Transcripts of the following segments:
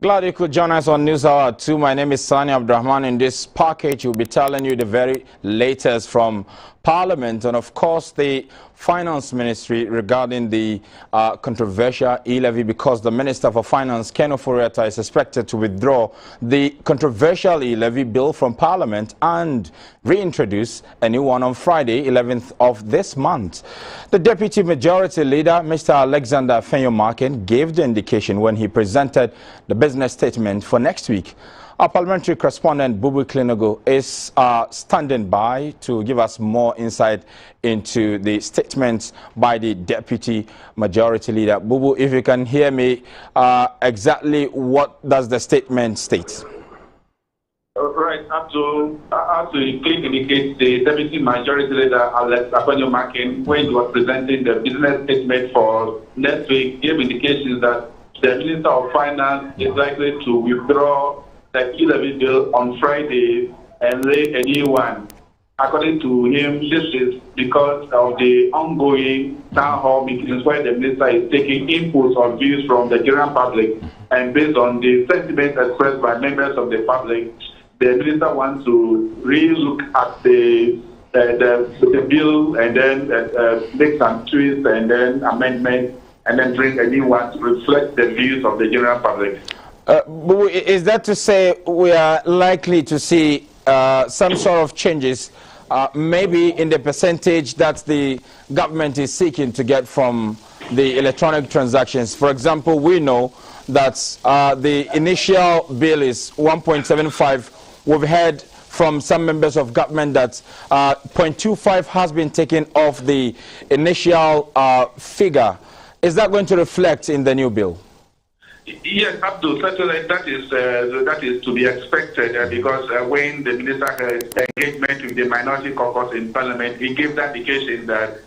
Glad you could join us on News Hour 2. My name is Sani Abdurrahman. In this package, we'll be telling you the very latest from Parliament and, of course, the Finance Ministry regarding the controversial e-levy, because the Minister for Finance, Ken Ofori-Atta, is expected to withdraw the controversial e-levy bill from Parliament and reintroduce a new one on Friday, 11th of this month. The Deputy Majority Leader, Mr. Alexander Fenyo-Markin, gave the indication when he presented the business statement for next week. Our parliamentary correspondent, Bubu Klinogo, is standing by to give us more insight into the statements by the Deputy Majority Leader. Bubu, if you can hear me, exactly what does the statement state? Right, as to indicate, the Deputy Majority Leader, Alexander Fenyo-Markin, when he was presenting the business statement for next week, gave indications that the Minister of Finance is likely to withdraw the e-levy bill on Friday and lay a new one. According to him, this is because of the ongoing town hall meetings where the minister is taking inputs or views from the general public, and based on the sentiments expressed by members of the public, the minister wants to re-look at the bill and then make some tweaks and then amendments and then bring a new one to reflect the views of the general public. Is that to say we are likely to see some sort of changes, maybe in the percentage that the government is seeking to get from the electronic transactions? For example, we know that the initial bill is 1.75. We've heard from some members of government that 0.25 has been taken off the initial figure. Is that going to reflect in the new bill? Yes, Abdul, certainly that is to be expected because when the minister had engagement with the minority caucus in Parliament, he gave the indication that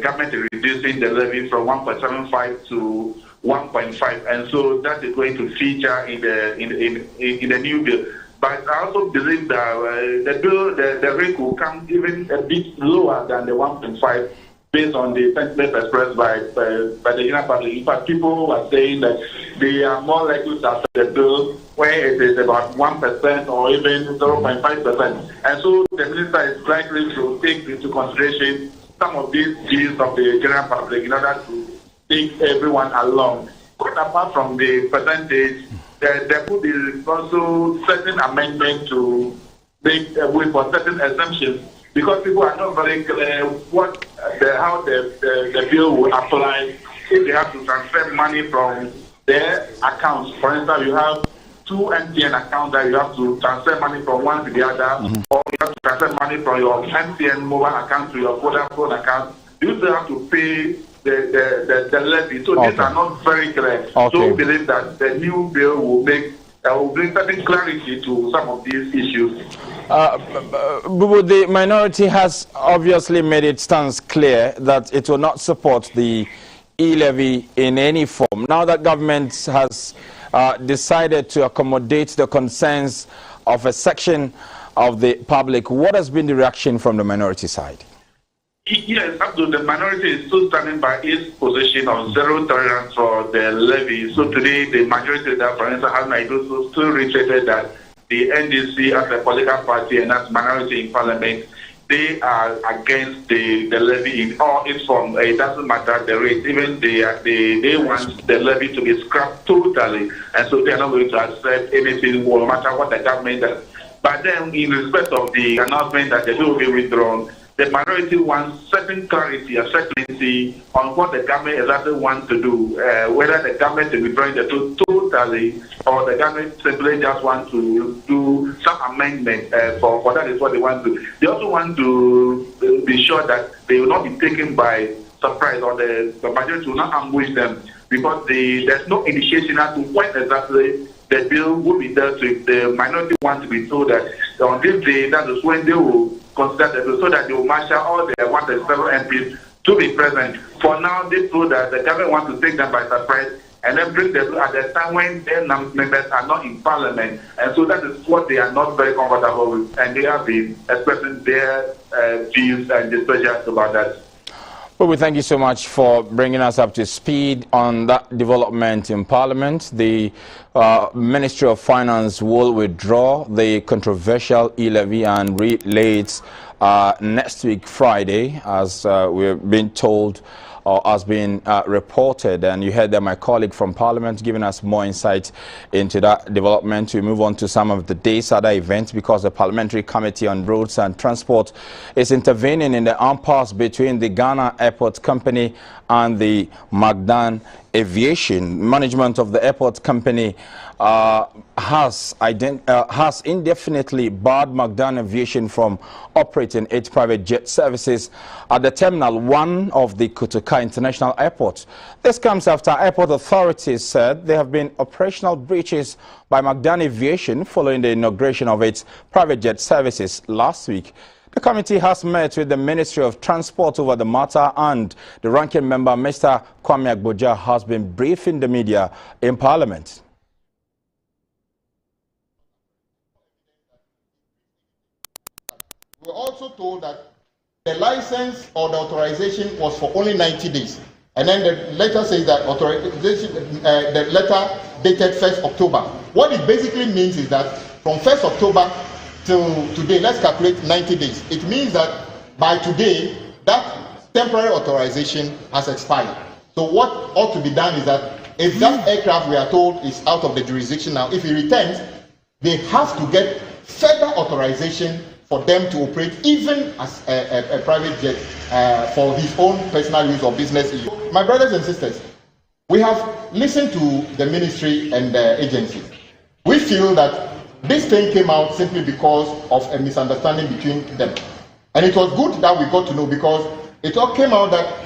government is reducing the levy from 1.75 to 1.5, and so that is going to feature in the new bill. But I also believe that the rate will come even a bit lower than the 1.5. Based on the sentiments expressed by the general public. In fact, people are saying that they are more likely to accept the bill where it is about 1% or even 0.5%. And so the minister is likely to take into consideration some of these views of the general public in order to take everyone along. But apart from the percentage, there could be also certain amendments to make way for certain exemptions, because people are not very clear how the bill will apply if they have to transfer money from their accounts. For instance, you have two MTN accounts that you have to transfer money from one to the other, or you have to transfer money from your MTN mobile account to your Vodafone account. You still have to pay the levy. So these are not very clear. So we believe that the new bill will bring certain clarity to some of these issues. Bubu, the minority has obviously made its stance clear that it will not support the e-levy in any form. Now that government has decided to accommodate the concerns of a section of the public, what has been the reaction from the minority side? Yes, Abdul, the minority is still standing by its position of zero tolerance for the levy. So today, the majority leader, for instance, has still reiterated that the NDC as a political party and as minority in Parliament, they are against the levy in all its form. It doesn't matter the rate. Even they want the levy to be scrapped totally. And so they are not going to accept anything, no matter what the government does. But then, in respect of the announcement that the bill will be withdrawn, the minority wants certain clarity or certainty on what the government exactly wants to do, whether the government is withdrawing the totally or the government simply just wants to do some amendment for that is what they want to do. They also want to be sure that they will not be taken by surprise, or the majority will not ambush them, because there's no indication as to when exactly the bill will be dealt with. The minority wants to be told that on this day, that is when they will consider the bill, so that they will marshal all the 137 MPs to be present. For now, they feel that the government wants to take them by surprise and then bring the bill at the time when their members are not in Parliament. And so that is what they are not very comfortable with, and they have been expressing their views and displeasure about that. Well, we thank you so much for bringing us up to speed on that development in Parliament. The Ministry of Finance will withdraw the controversial e-levy and relates next week, Friday, as we've been told or has been reported. And you heard that my colleague from Parliament giving us more insight into that development. We move on to some of the day's other events because the Parliamentary Committee on Roads and Transport is intervening in the impasse between the Ghana Airport Company and the Magdan Aviation. Management of the airport company has indefinitely barred Magdan Aviation from operating its private jet services at the Terminal 1 of the Kotoka International Airport. This comes after airport authorities said there have been operational breaches by Magdan Aviation following the inauguration of its private jet services last week. The committee has met with the Ministry of Transport over the matter, and the ranking member, Mr. Kwame Agboja, has been briefing the media in Parliament. We were also told that the license or the authorization was for only 90 days. And then the letter says that the letter dated 1st October. What it basically means is that from 1st October till today, let's calculate 90 days. It means that by today, that temporary authorization has expired. So what ought to be done is that if that aircraft, we are told, is out of the jurisdiction now, if it returns, they have to get further authorization for them to operate even as a private jet for his own personal use or business use. My brothers and sisters, we have listened to the ministry and the agency. We feel that this thing came out simply because of a misunderstanding between them. And it was good that we got to know, because it all came out that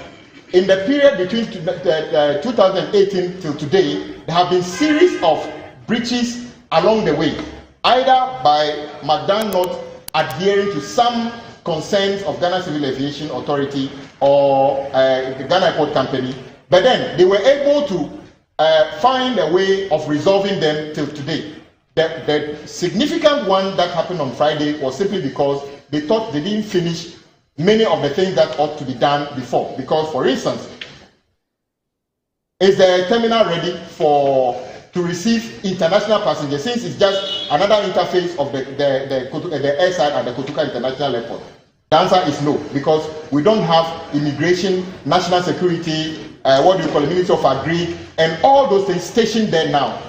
in the period between 2018 till today, there have been series of breaches along the way, either by Magdan not adhering to some concerns of Ghana Civil Aviation Authority or the Ghana Airport Company, but then they were able to find a way of resolving them till today. The significant one that happened on Friday was simply because they thought they didn't finish many of the things that ought to be done before. Because, for instance, is the terminal ready to receive international passengers, since it's just another interface of the airside at the Kotoka International Airport? The answer is no, because we don't have immigration, national security, Ministry of Agri, and all those things stationed there now.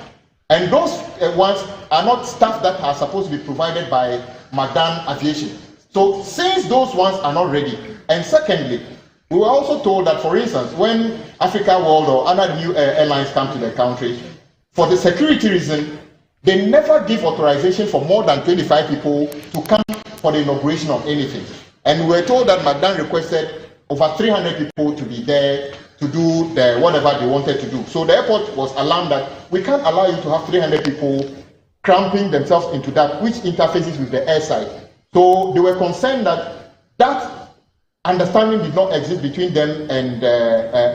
And those ones are not staff that are supposed to be provided by Magdan Aviation. So since those ones are not ready, and secondly, we were also told that, for instance, when Africa World or other new airlines come to the country, for the security reason, they never give authorization for more than 25 people to come for the inauguration of anything. And we were told that Magdan requested over 300 people to be there to do whatever they wanted to do. So the airport was alarmed that we can't allow you to have 300 people cramping themselves into that, which interfaces with the airside. So they were concerned that that understanding did not exist between them and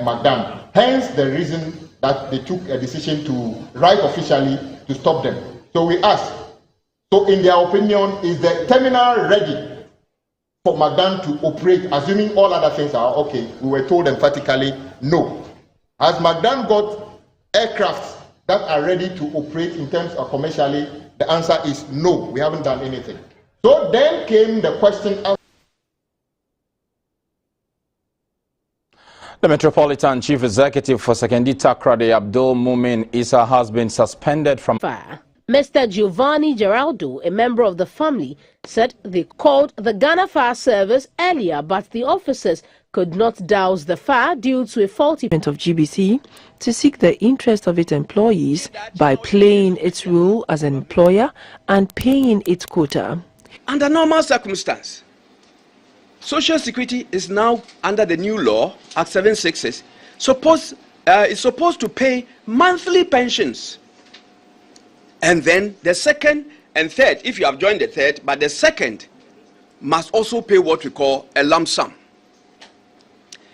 Magdan. Hence the reason that they took a decision to write officially to stop them. So we asked, so in their opinion, is the terminal ready for Magdan to operate, assuming all other things are okay? We were told emphatically, no. Has Magdan got aircrafts that are ready to operate in terms of commercially? The answer is no, we haven't done anything. So then came the question of the Metropolitan Chief Executive for Sekondi Takoradi, Abdul Mumin Isa, has been suspended from fire. Mr. Giovanni Geraldo, a member of the family, said they called the Ghana Fire Service earlier, but the officers could not douse the fire due to a faulty of GBC to seek the interest of its employees by playing its role as an employer and paying its quota. Under normal circumstances, Social Security is now under the new law, Act 766, is supposed to pay monthly pensions. And then the second and third, if you have joined the third, but the second must also pay what we call a lump sum.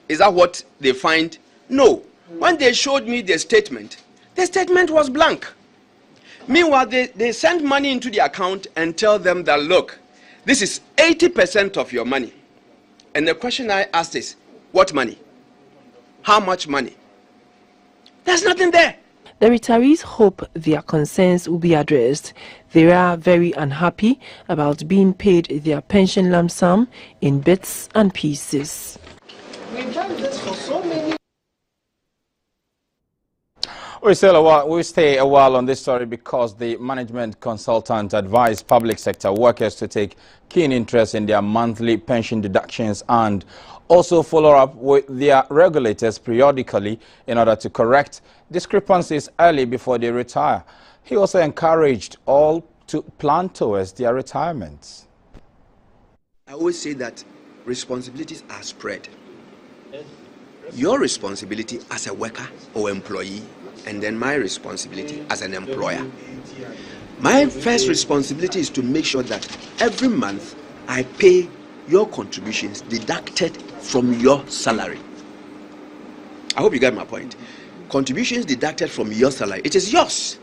Is that what they find? No. When they showed me the statement was blank. Meanwhile, they send money into the account and tell them that, look, this is 80% of your money. And the question I asked is, what money? How much money? There's nothing there. The retirees hope their concerns will be addressed. They are very unhappy about being paid their pension lump sum in bits and pieces. We've done this for so many. We stay a while on this story because the management consultant advised public sector workers to take keen interest in their monthly pension deductions and also follow up with their regulators periodically in order to correct discrepancies early before they retire. He also encouraged all to plan towards their retirements. I always say that responsibilities are spread. Your responsibility as a worker or employee, and then my responsibility as an employer. My first responsibility is to make sure that every month I pay your contributions deducted from your salary. I hope you get my point. Contributions deducted from your salary. It is yours.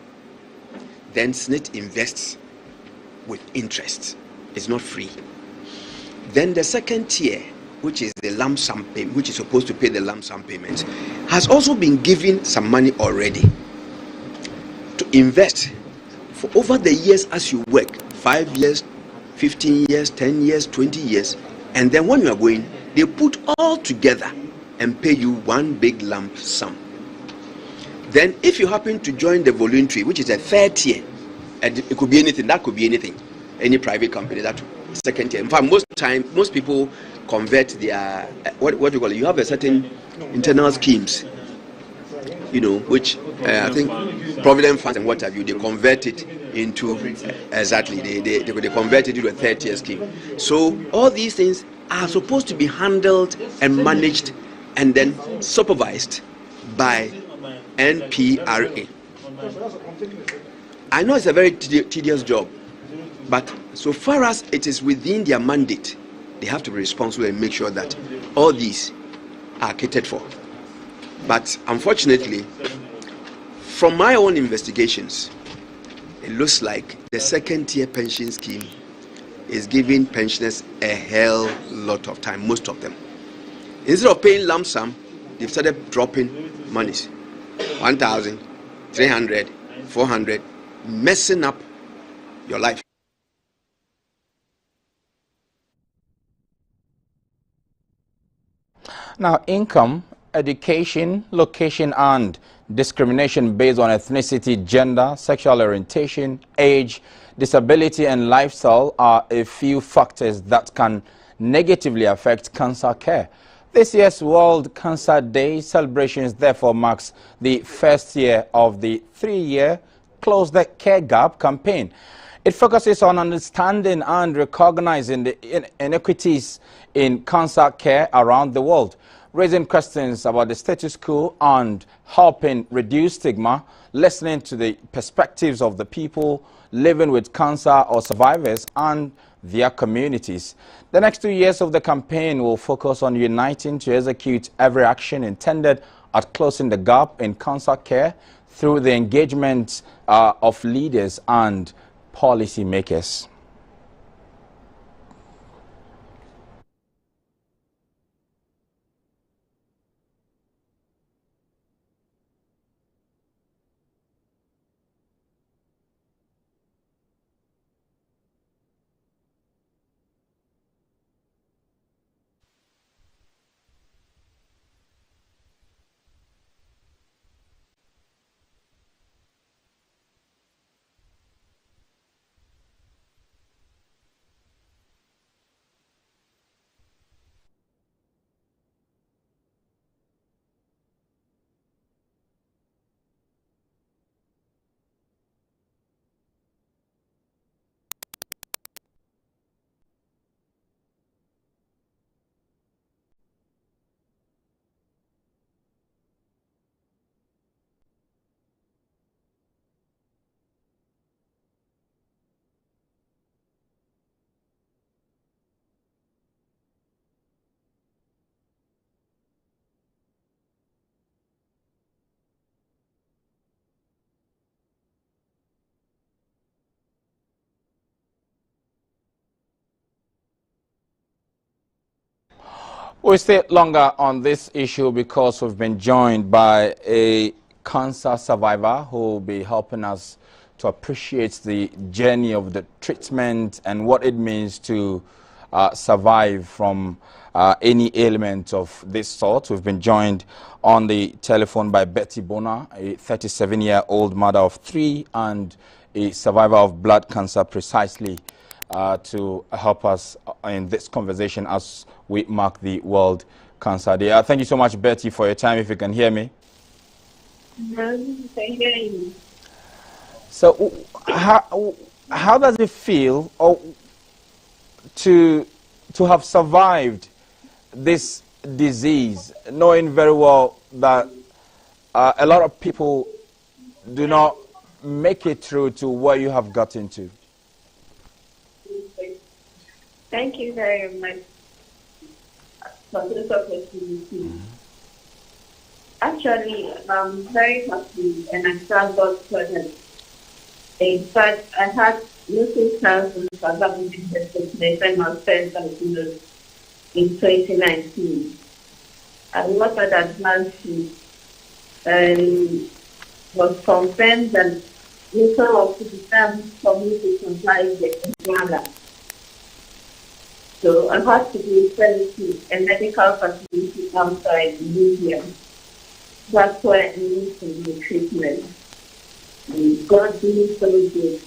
Then SNIT invests with interest. It's not free. Then the second tier, which is the lump sum payment, which is supposed to pay the lump sum payments, has also been given some money already to invest for over the years as you work, 5 years, 15 years, 10 years, 20 years, and then when you are going, they put all together and pay you one big lump sum. Then if you happen to join the voluntary, which is a third tier, and it could be anything, that could be anything, any private company, that second tier. In fact, most people convert their what do you call it? You have a certain internal schemes, you know, which I think provident funds and what have you. They convert it into exactly. They convert it into a third tier scheme. So all these things are supposed to be handled and managed and then supervised by NPRA. I know it's a very tedious job, but so far as it is within their mandate, they have to be responsible and make sure that all these are catered for. But unfortunately, from my own investigations, it looks like the second tier pension scheme is giving pensioners a hell lot of time, most of them. Instead of paying lump sum, they've started dropping monies. 1,000, 300, 400, messing up your life. Now, income, education, location, and discrimination based on ethnicity, gender, sexual orientation, age, disability, and lifestyle are a few factors that can negatively affect cancer care. This year's World Cancer Day celebrations therefore marks the first year of the 3-year Close the Care Gap campaign. It focuses on understanding and recognizing the inequities in cancer care around the world, raising questions about the status quo and helping reduce stigma, listening to the perspectives of the people living with cancer or survivors and their communities. The next 2 years of the campaign will focus on uniting to execute every action intended at closing the gap in cancer care through the engagement of leaders and policymakers. We'll stay longer on this issue because we've been joined by a cancer survivor who will be helping us to appreciate the journey of the treatment and what it means to survive from any ailment of this sort. We've been joined on the telephone by Betty Bona, a 37-year-old mother of 3 and a survivor of blood cancer, precisely to help us in this conversation as we mark the World Cancer Day. Thank you so much, Betty, for your time, if you can hear me. So how does it feel to have survived this disease, knowing very well that a lot of people do not make it through to where you have gotten to? Thank you very much for this opportunity. Actually, I'm very happy and I thank God for that. In fact, I had little chance of surviving the sickness when I was first diagnosed in 2019. I worked at advanced and was confirmed that little of the time for me to supply the Ghana. So I had to be referred to a medical facility outside India. That's where I need to do treatment. And God being so good.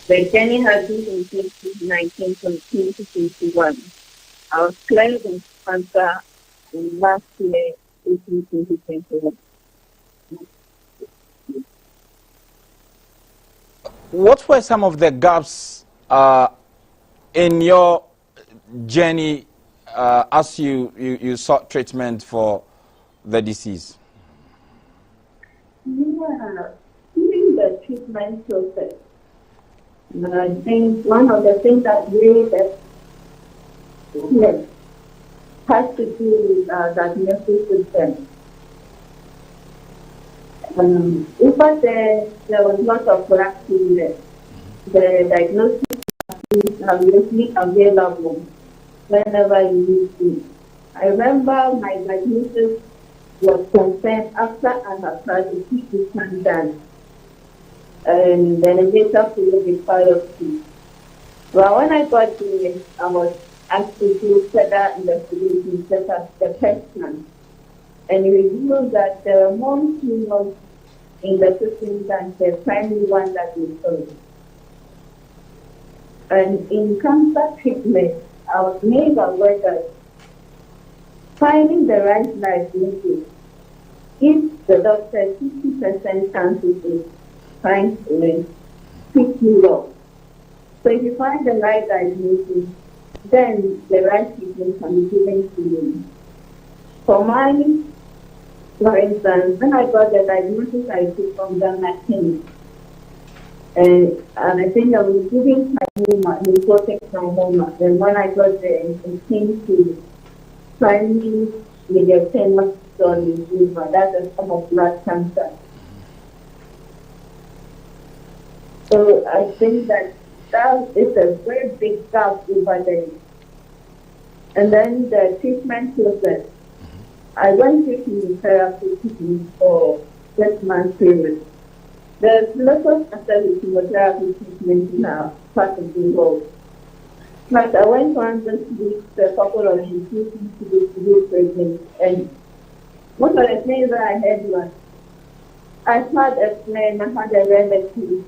The journey has been in 2019 from 2021. I was cleared of cancer in last year, 2021. What were some of the gaps in your journey as you sought treatment for the disease? Yeah, during the treatment process, I think one of the things that really has to do with diagnosis system. In fact, there was lots of practice. The diagnosis is obviously available whenever you need to. I remember my diagnosis was confirmed after I had had a CT scan done, and then I later followed the biopsy. Well, when I got there, I was asked to do further investigation, such as the PET scan, and it revealed that there were more tumors in the system than the primary one that we saw. And in cancer treatment, I was made aware that finding the right diagnosis gives the doctor 50% chances to find it pretty well. So if you find the right diagnosis, then the right treatment can be given to you. For mine, for instance, when I got the diagnosis, I took from Ghana clinic. And I think I was giving myeloma, lymphocytic myeloma. And when I got there, it came to primary megathelioma lymphoma. That's a form of blood cancer. So I think that is a very big gap over there. And then the treatment process. I went to chemotherapy for 6 months period. There's lots of after chemotherapy treatment now, part of the world. But I went on this week a couple of institutions to do treatment, and one of the things that I heard was, I had a friend, I had a relative,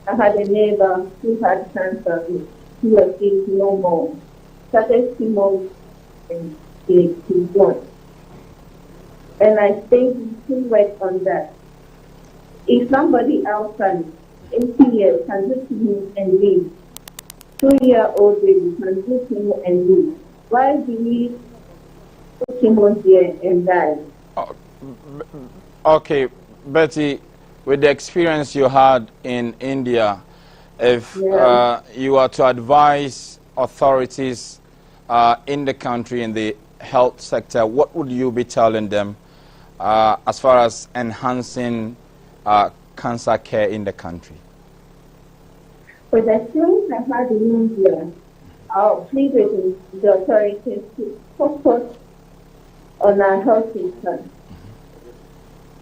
I had a neighbor who had cancer, he was sick no more, started chemo and he won. And I think we should work on that. If somebody outside 80 years can do chemo and live, 2-year-old baby can do chemo and live, why do we put chemo here and die? Okay, Betty, with the experience you had in India, if you are to advise authorities in the country in the health sector, what would you be telling them as far as enhancing cancer care in the country? With the experience I had in India, I'll plead with the authorities to focus on our health system.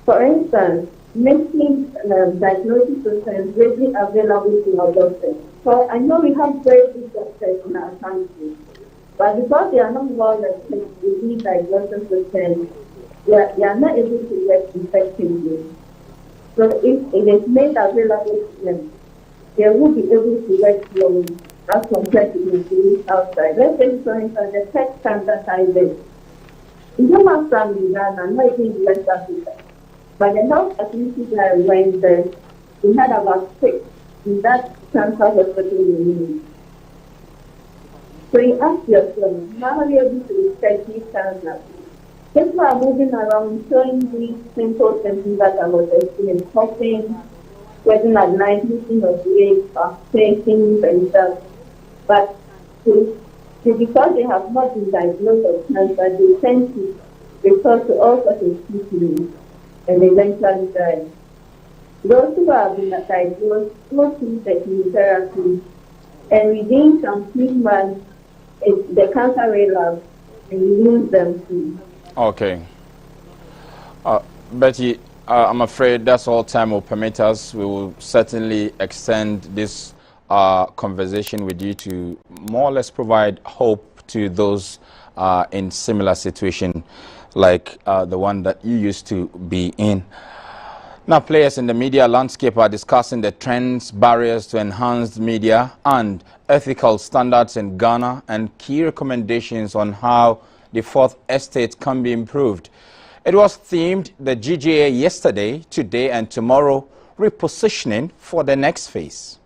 For instance, making diagnosis systems readily available to our doctors. So I know we have very good doctors in our country, but because they are not well equipped with these diagnosis systems, they are not able to work effectively. So if it is made available to them, they will be able to work slowly as compared to the outside. Let's say, for instance, the tech standardizers. Human family in Ghana, not even in West Africa. But the health facilities that I went there, we had about 6 in that cancer hospital in Ghana. So you ask yourself, how are you able to respect these cancers? People are moving around showing these simple symptoms that I was experiencing, coughing, sweating at night, losing of weight, shaking, and stuff. But because they have not been diagnosed of cancer, they tend to resort to all sorts of treatment and eventually die. Those who have been diagnosed go through the chemotherapy, and within some few months, the cancer relapse, and you lose them too. Okay. Betty, I'm afraid that's all time will permit us. We will certainly extend this conversation with you to more or less provide hope to those in similar situation like the one that you used to be in. Now, players in the media landscape are discussing the trends, barriers to enhanced media and ethical standards in Ghana and key recommendations on how the fourth estate can be improved. It was themed the GJA yesterday, today and tomorrow, repositioning for the next phase.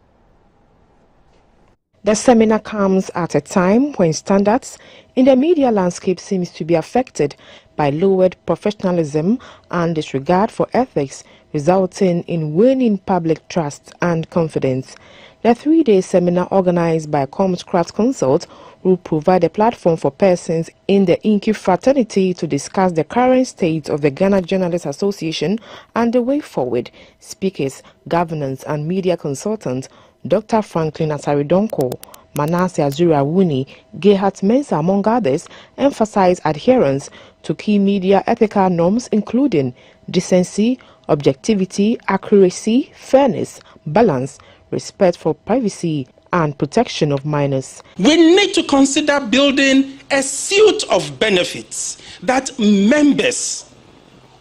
The seminar comes at a time when standards in the media landscape seems to be affected by lowered professionalism and disregard for ethics, resulting in waning public trust and confidence. The 3-day seminar organized by Comscraft Consult will provide a platform for persons in the Inky fraternity to discuss the current state of the Ghana Journalists Association and the way forward. Speakers, governance and media consultant Dr. Franklin Asaridonko, Manasseh Azura Wuni, Gehat Mensah, among others, emphasize adherence to key media ethical norms including decency, objectivity, accuracy, fairness, balance, respect for privacy, and protection of minors. We need to consider building a suite of benefits that members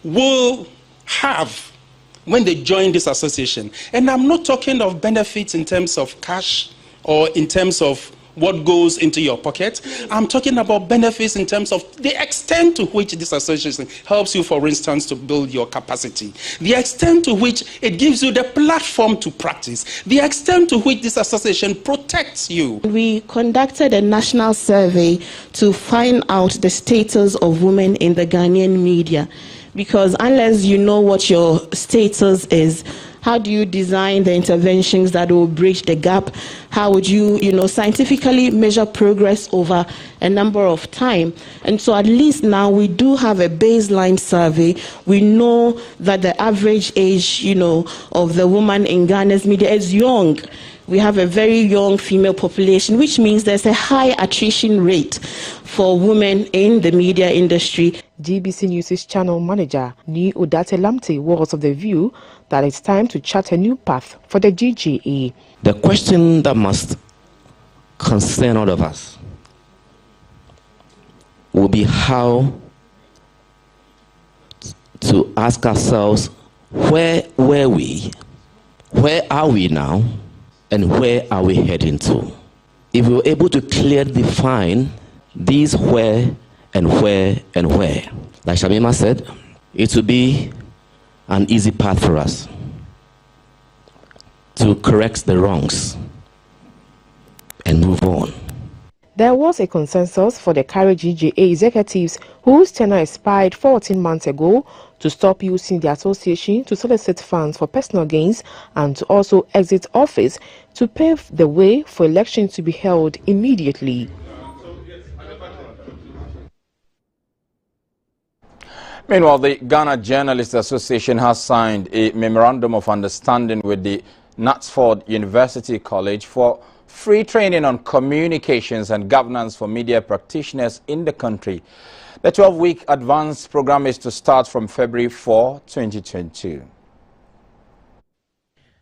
will have when they join this association. And I'm not talking of benefits in terms of cash or in terms of what goes into your pocket. I'm talking about benefits in terms of the extent to which this association helps you, for instance, to build your capacity, the extent to which it gives you the platform to practice, the extent to which this association protects you. We conducted a national survey to find out the status of women in the Ghanaian media, because unless you know what your status is, how do you design the interventions that will bridge the gap? How would you, scientifically measure progress over a number of time? And so at least now we do have a baseline survey. We know that the average age, of the woman in Ghana's media is young. We have a very young female population, which means there's a high attrition rate for women in the media industry. GBC News' channel manager, Ni Odate Lamte, was of the view that it's time to chart a new path for the GJA. The question that must concern all of us will be how to ask ourselves, where were we, where are we now, and where are we heading to? If we were able to clearly define these where and where and where, like Shamima said, it will be an easy path for us to correct the wrongs and move on. There was a consensus for the Carriage GJA executives whose tenure expired 14 months ago to stop using the association to solicit funds for personal gains and to also exit office to pave the way for elections to be held immediately. Meanwhile, the Ghana Journalists Association has signed a memorandum of understanding with the Knutsford University College for free training on communications and governance for media practitioners in the country. The 12-week advanced program is to start from February 4, 2022.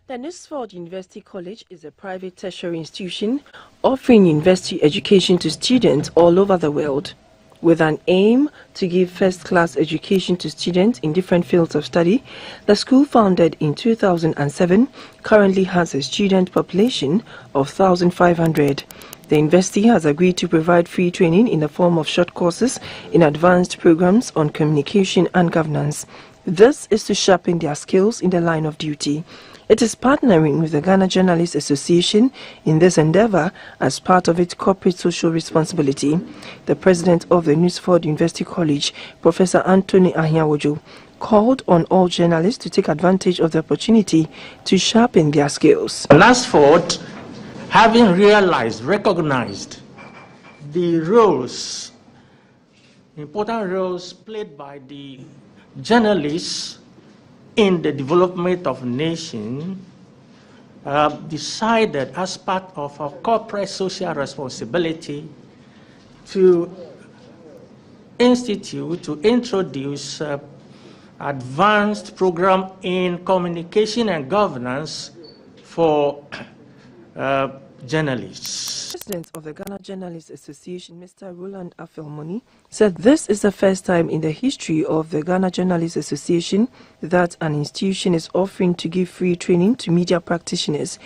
The Nusford University College is a private tertiary institution offering university education to students all over the world, with an aim to give first-class education to students in different fields of study. The school, founded in 2007, currently has a student population of 1,500. The university has agreed to provide free training in the form of short courses in advanced programs on communication and governance. This is to sharpen their skills in the line of duty. It is partnering with the Ghana Journalists Association in this endeavor as part of its corporate social responsibility. The president of the Nusford University College, Professor Anthony Ahiawojo, called on all journalists to take advantage of the opportunity to sharpen their skills. Nusford, having recognized the important roles played by the journalists in the development of nation, decided as part of our corporate social responsibility to introduce advanced program in communication and governance for journalists. President of the Ghana Journalists Association, Mr. Roland Afelmoni, said this is the first time in the history of the Ghana Journalists Association that an institution is offering to give free training to media practitioners.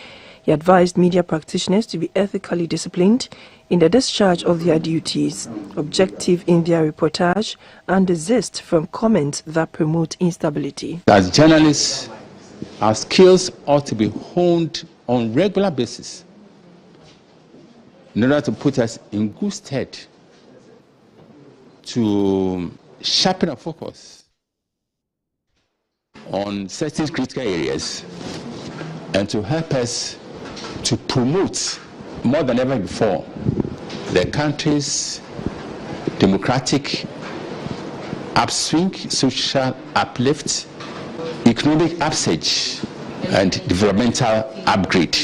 He advised media practitioners to be ethically disciplined in the discharge of their duties, objective in their reportage, and desist from comments that promote instability. As journalists, our skills ought to be honed on regular basis in order to put us in good stead to sharpen our focus on certain critical areas and to help us to promote more than ever before the country's democratic upswing, social uplift, economic upsurge, and developmental upgrade.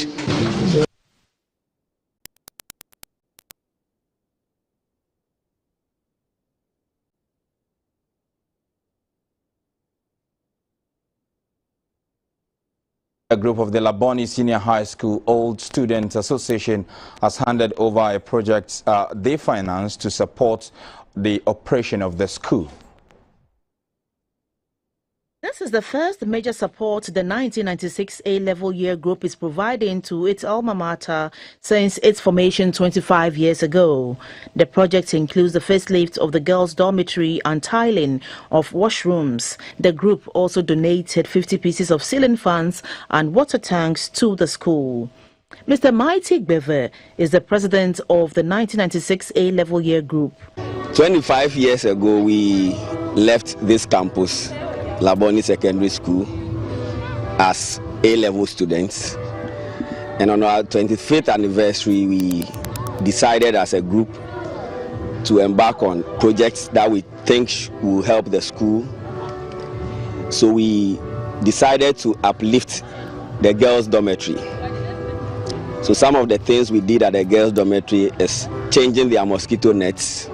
A group of the Laboni Senior High School Old Students Association has handed over a project they financed to support the operation of the school. This is the first major support the 1996 A-level year group is providing to its alma mater since its formation 25 years ago. The project includes the facelift of the girls' dormitory and tiling of washrooms. The group also donated 50 pieces of ceiling fans and water tanks to the school. Mr. Mighty Gbeve is the president of the 1996 A-level year group. 25 years ago, we left this campus, Laboni Secondary School, as A-level students, and on our 25th anniversary we decided as a group to embark on projects that we think will help the school. So we decided to uplift the girls' dormitory. So some of the things we did at the girls' dormitory is changing their mosquito nets,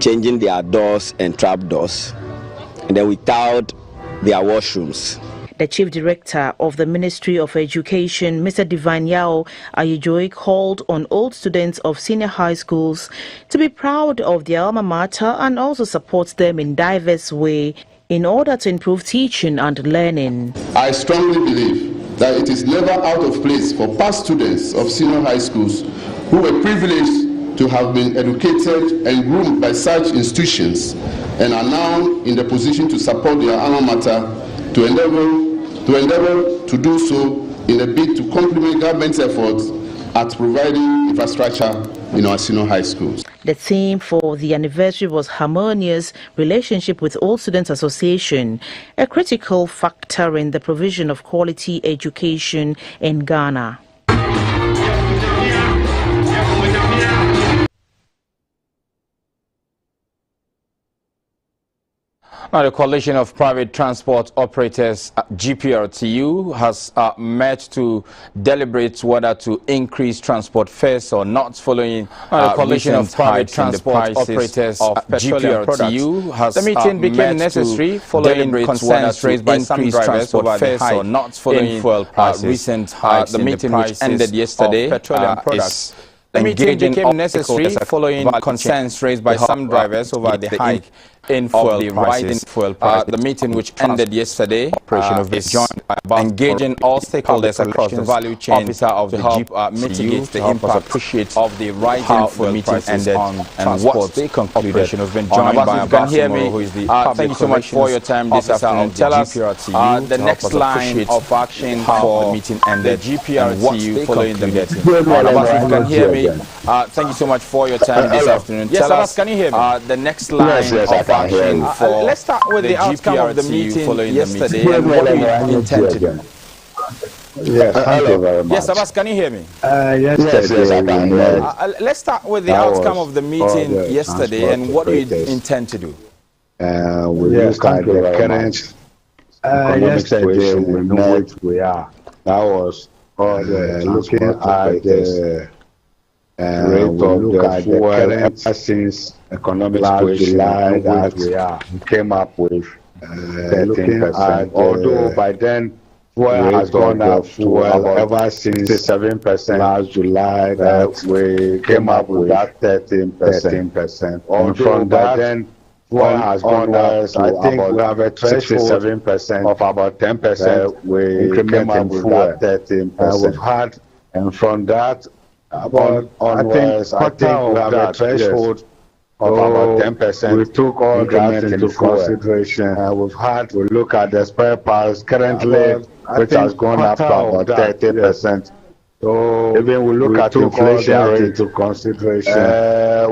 changing their doors and trap doors, and then we tiled their washrooms. The Chief Director of the Ministry of Education, Mr. Divine Yao Ayijoy, called on old students of senior high schools to be proud of their alma mater and also support them in diverse way in order to improve teaching and learning. I strongly believe that it is never out of place for past students of senior high schools who were privileged to have been educated and groomed by such institutions and are now in the position to support their alma mater to endeavor to do so in a bid to complement government's efforts at providing infrastructure in our senior high schools. The theme for the anniversary was harmonious relationship with All Students Association, a critical factor in the provision of quality education in Ghana. Now, the Coalition of Private Transport Operators, GPRTU, has met to deliberate whether to increase transport fares or not following the Coalition of Private Transport Operators of GPRTU has the meeting became necessary following concerns raised by some drivers over the hike or not following fuel prices. Recent hikes the meeting which ended yesterday petroleum products. The meeting became necessary following concerns raised by some drivers over the hike in fuel prices. The meeting which ended yesterday is engaging all stakeholders across the value chain officer of the help mitigate the impact of the rising fuel prices on transport. They concluded. Has been joined by can hear me. Who is the thank you so much for your time this afternoon. Tell us the next line of action for the meeting ended. The GPRTU following the meeting. Abbas, you can hear me. Thank you so much for your time this afternoon. Yes, Abbas, can you hear me? The next line of action for let's start with the outcome of the meeting yesterday and what do you intend to do? Yes, thank you very much. Yes, Abbas, can you hear me? Yes, I can hear you. Let's start with the outcome of the meeting yesterday and what do you intend to do? We look at the current economic situation we know which we are. That was looking at the rate of the fuel ever since economic situation that we are. We came up with 13%. Although by then fuel has gone up to ever since 7% last July that we came up with that 13%. Although by then fuel has gone up to I think we have a threshold of about 10%. We increment in fuel 13%. We've had, and from that about I think we have a threshold of about 10%. We took all that into consideration. We look at the spare parts currently, which has gone up to about 30%. So even we look at inflation rate into consideration.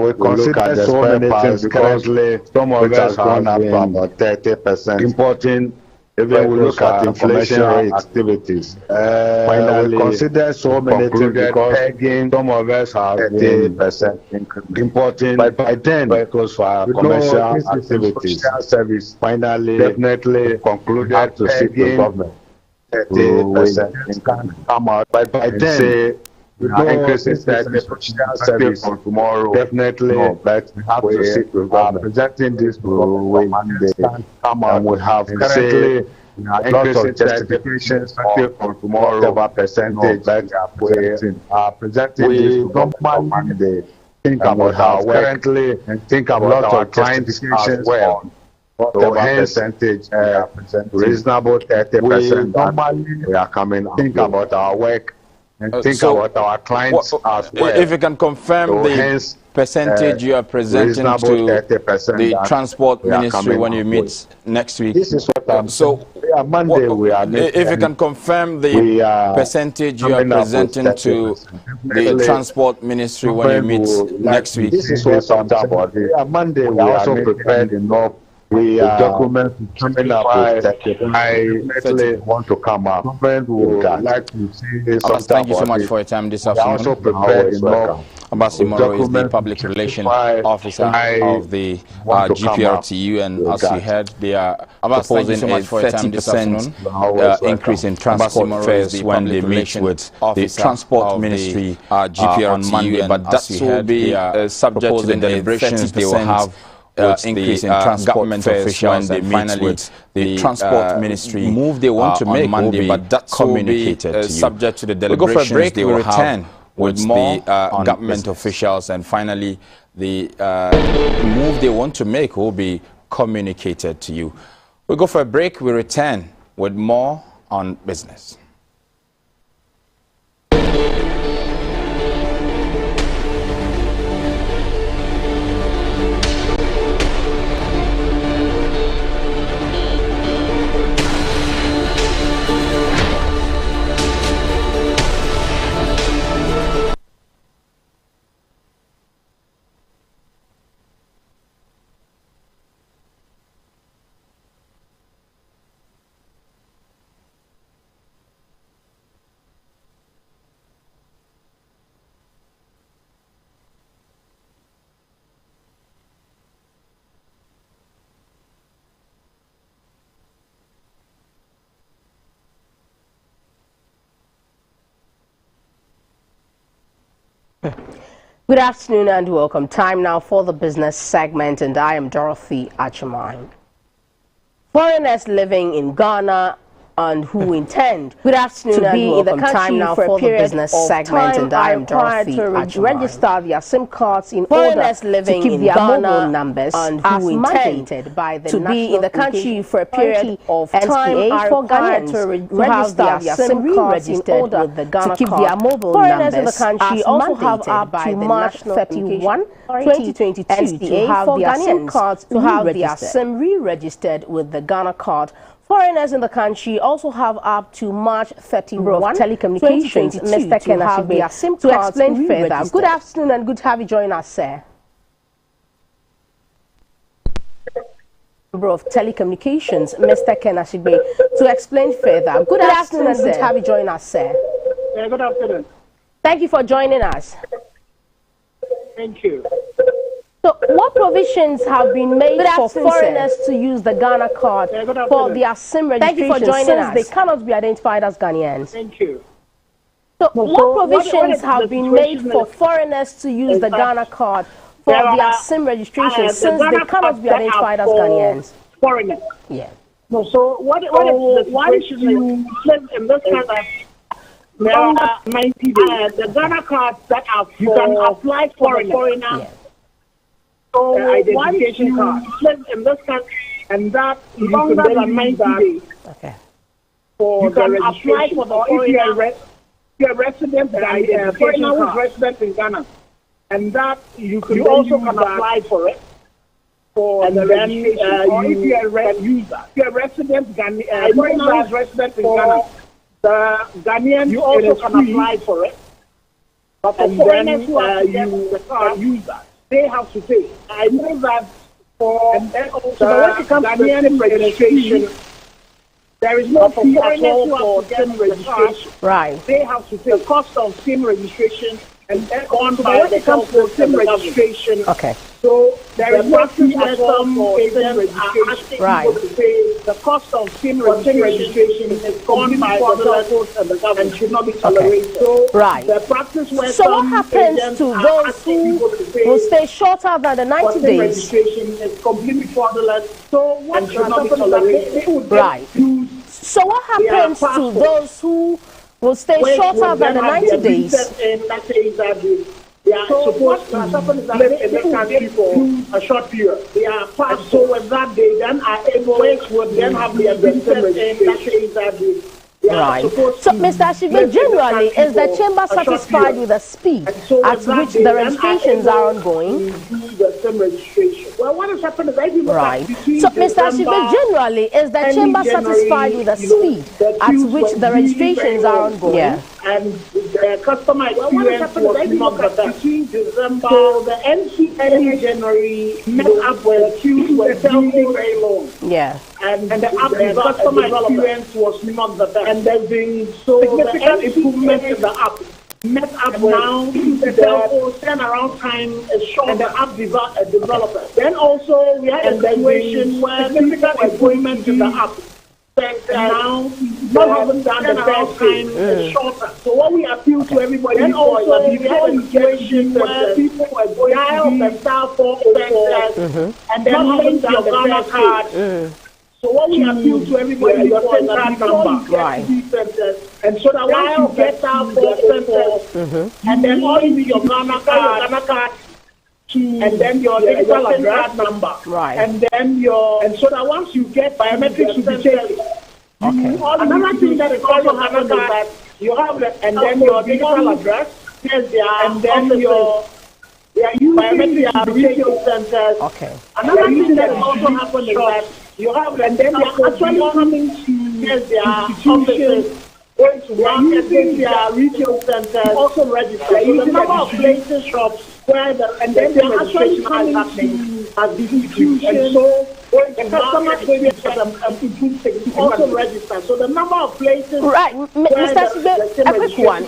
We consider so many things currently, some of us have gone up to about 30%. Importing. Even we look at inflation rate activities. Finally, we consider so many things because some of us have 30% increment. Importing, but by then it was for our commercial activities. Service. Finally, definitely concluded to seek the government 30% can come out. But by then, say, increasing service for tomorrow. Definitely, no, but we have to seek the government. Presenting this to Monday. Come out. We have currently lots of justifications for tomorrow. Whatever percentage, but we are presenting this to Monday. Think about our currently and think about our clients as well. Whatever percentage, reasonable 30%. Normally, we are coming. Think about our work. And think about our clients as well. If you can confirm the percentage you are presenting to the Transport Ministry when you meet next week. This is what I'm Monday we are if you can confirm the percentage you are presenting to the Transport Ministry when you meet next week. This is what I'm talking about. Monday we are also prepared enough. We documents coming up with that I actually want to come up. Government would like to see something. Thank you so much for your time this afternoon. Also prepared enough. Ambassador Moro is the Public Relations Officer of the GPRTU, and as you heard, they are proposing a 30% increase in transport fares when they meet with the Transport Ministry on Monday. But that will be subject to the deliberations they will have. Increase in transport fares when they finally with the Transport Ministry move they want to make on Monday, but that's communicated to you. Subject to the deliberations we'll go for a break, they will return with more government officials, and finally the move they want to make will be communicated to you. We'll go for a break, we return with more on business. Good afternoon and welcome. Time now for the business segment, and I am Dorothy Achaman. Foreigners living in Ghana and who intend Good afternoon to and be in the welcome. country Now for for a the period business of segment, time and I am required Dorothy to Achaman. register their SIM cards in Foreigners order living to keep in their Ghana mobile numbers and as who intend mandated by the to be National in the country for a period of time NTA for for Ghanaians to register have their their SIM cards in registered order with the Ghana to keep card. their mobile Foreigners numbers in the country as also have mandated up by to the March National 31, 2022 NTA to have for their SIM Ghanaians cards to have their re-registered. SIM re-registered with the Ghana card. Foreigners in the country also have up to March 31, Telecommunications, Mr. to have their Kenashigbe, SIM to cards explain further. re-registered. Good afternoon and good to have you join us, sir. Of Telecommunications, Mr. Kenashigbe, to explain further. Good afternoon and good to have you join us, sir. Yeah, good afternoon. Thank you for joining us. Thank you. So, what provisions have been made for foreigners to use the Ghana card for their SIM registration? Thank you for joining us. They cannot be identified as Ghanaians. Thank you. So, what provisions have been made for foreigners to use the Ghana card for their SIM registration since they cannot be identified as Ghanaians? Foreigners. Yeah. No, so what is the situation you live in this country? There are 90 days. The Ghana cards that are for, you can apply for a foreigner. Yeah. So identification card. Live in this country, and that longer than 90 days. Okay. For you can apply for the foreigner. If you're a resident, foreigner who's resident in Ghana, and that you also can apply for it. And then if you're a resident, foreigner who's resident in Ghana, the Ghanaian you also can apply for it. But for foreigners who have to get the card, use that. They have to pay. I know that for when it comes to SIM registration, there is no fee at all for SIM registration. Right. They have to pay the cost of SIM registration and then on by when it comes to SIM registration. Okay. So there is no fee at all for SIM registration. Right. To pay the cost of SIM registration is gone by the telcos and the government and should not be tolerated. So right. The practice where so what happens to those who will stay shorter than the 90 days? Registration is completely fraudulent. So what should not be tolerated? Right. So what happens to those who will stay shorter than the 90 days? That says that they are supposed to live in this country for a short period. They are passed, so with that they then are able to then have their visa that says that right. So, Mr. Ashigbe, generally, is the chamber satisfied with the speed at which the registrations are ongoing? Well, what has happened is that you look right. So, Mr. Ashigbe, generally, is the chamber satisfied with the speed at which the registrations are ongoing? Yeah. And the customer experience was not the best. Between December, so the NCA January met up with the queues were very long. Yeah. And the customer experience was not the best. And there's been significant improvement in the app. Met up now, the turnaround time is short, and the app developer. Then also we had a situation where significant improvement in the app. And now, not having done the first time is shorter. So what we appeal to everybody is also we had a situation where people were going to dial the star 4 and then link your Ghana card. So what we appeal to everybody is your SIM card number, right? And so that once you get our 4 and then all you your Ghana card, and then your digital address number, right? And then and so that once you get biometrics to be changed. Okay. Another thing that is also happening is that you have and then your digital address, and then your biometrics retail centers. Okay. Another thing that is also happening is that you have, and then they are actually coming to their offices, going to market, their retail centers, also register. So the number of places, shops, where and then they are actually coming to as institutions. And so the customer experience also register. So the number of places. Right, Mr. Ashigbe, a quick one.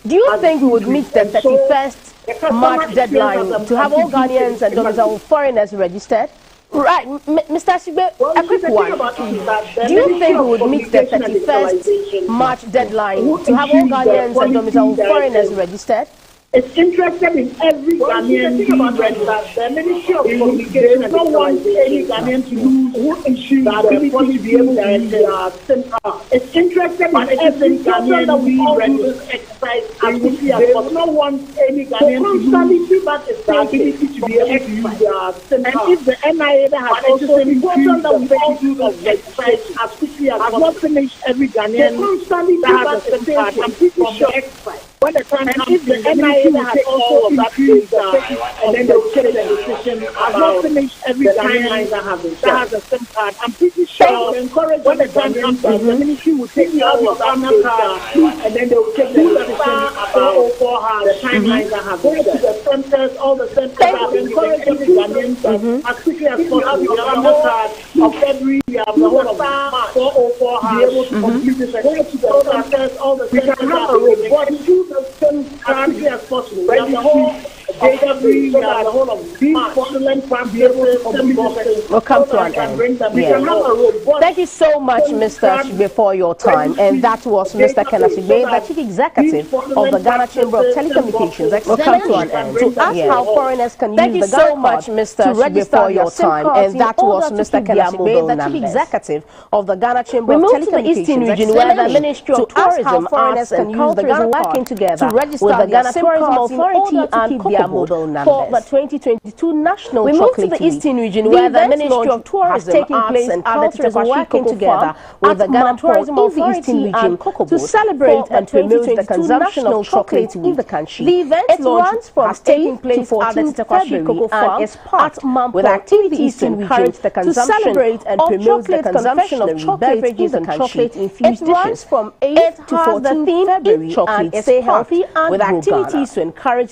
Do you think we would meet the 31st March deadline to have all Ghanaians and domiciled foreigners registered? Right, Mr. Ashigbe, a quick one. Do you think we would meet the 31st March deadline to have all Ghanaians and domiciled foreigners registered? is interested in every Ghanaian being registered. The Ministry of Communication does not want any Ghanaian to lose the ability to be able to use their SIM card. It's interested in every Ghanaian being registered exercise as quickly as possible. They do not want any Ghanaian to lose the ability to be able to use their SIM card. And if the NIA has also important that we all do the exercise as quickly as possible. Not finish every Ghanaian that has a SIM card. I'm pretty sure exercise. When the time comes, if the NIA has also increased and then they will take the decision I've not finished every Ghanaian that has a SIM card. I'm pretty sure when the time comes, the ministry will take all of that card and then they will take the decision about the timelines that have been set. The centers, all the centers have encouraged every Ghanaian as quickly as possible. We have the card of February, we have the whole of March, 404 to be able to complete this exercise. All the centers have a robust as quickly as possible. We have the whole database, we have the whole of these fraudulent practices. We'll come to an end. Thank you so much, Mr. Ashigbe, for your time. And that was Mr. Ken Ashigbe, the Chief Executive of the Ghana Chamber of Telecommunications. We'll come to an end. To ask how foreigners can use the Ghana card to register for your time. And that was Mr. Ken Ashigbe, the Chief Executive of the Ghana Chamber of Telecommunications. We moved to the Eastern region where the Ministry of Tourism, Arts and Culture is working together to register with the Ghana Tourism Authority and their mobile numbers for the 2022 National Chocolate Week. We moved to the Eastern region where the Ministry of Tourism, Arts and Culture is working together with the Ghana Tourism Authority and to celebrate and promote the consumption of chocolate in the country. The event runs from 8 to 14 February and is part with activities to encourage the consumption and promote the consumption of chocolate in the country. It runs from 8 to 14 February and is part with activities to encourage